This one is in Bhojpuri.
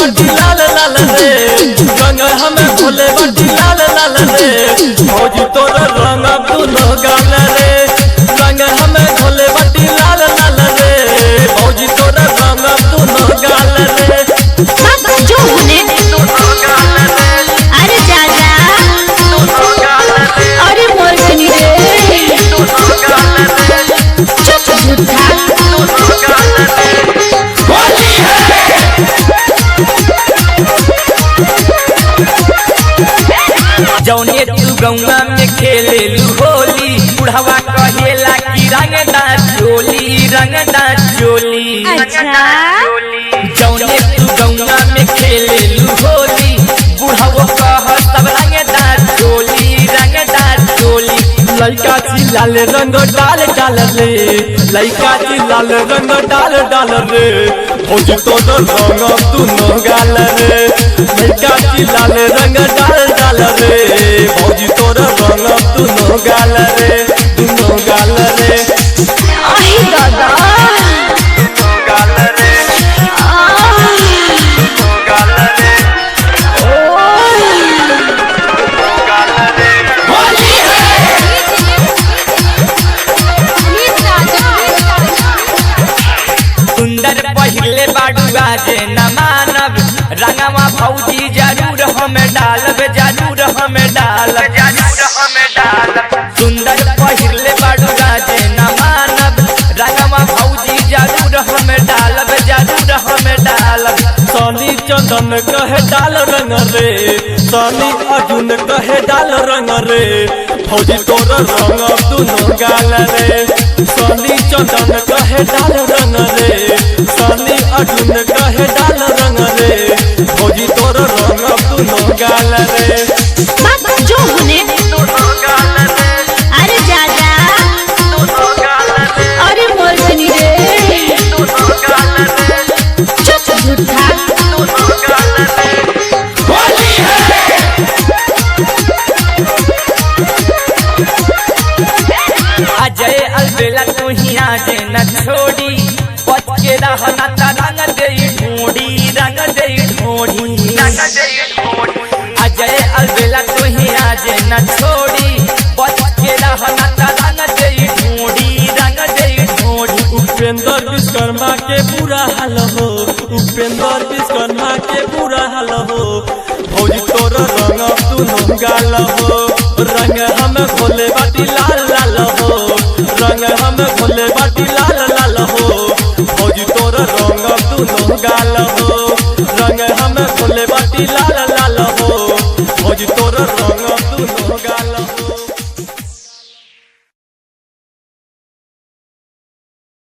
बटी लाल लाल रे रंग हमें भोले बटी लाल लाल रे भौजी तोर रंग दुनो गाल रे रंग हमें भोले बटी लाल लाल रे भौजी तोर रंग दुनो गाल रे जो होने अरे जाजा अरे मोर बनी रे चुप झूठा जौने तू गौना में खेले होली बुढ़वा कहेला कि रंगदा चोली जौने तू गौना में खेले होली बुढ़वा कह सब रंगदा चोली लइका ची लाल रंग डाल डाल रे लइका ची लाल रंग डाल डाल रे भौजी तोर रंग दुनो गाल रे लइका ची लाल रंग डाल डाल रे भौजी तोर रंग दुनो गाल रे आई दादा सुंदर पहिले बाडुआ जे न मानब रंगवा भौजी जरूर हमें डालब सुंदर पहिले बाडुआ जे न मानब रंगवा भौजी जरूर हमें डालब सनी चंदन कहे डाल रंग रे सनी अर्जुन कहे डाल रंग रे भौजी तोर रंग दुनो गाल रे सनी चंदन कहे डाल रंग रे सनी अर्जुन कहे डाल रंग रे भौजी तोर रंग दुनो गाल रे जो होने अरे जाजा अरे मोर बनी रे चुप झूठा अजय अलबेला तू हिया जे न छोड़ी पच के रहना त रंग दे ढूंढी अजय अलबेला तू हिया जे न छोड़ी पच के रहना त रंग दे ढूंढी उपेंद्र विश्वकर्मा के बुरा हाल हो उपेंद्र विश्वकर्मा के बुरा हाल हो भौजी तोर रंग दुनो गाल हो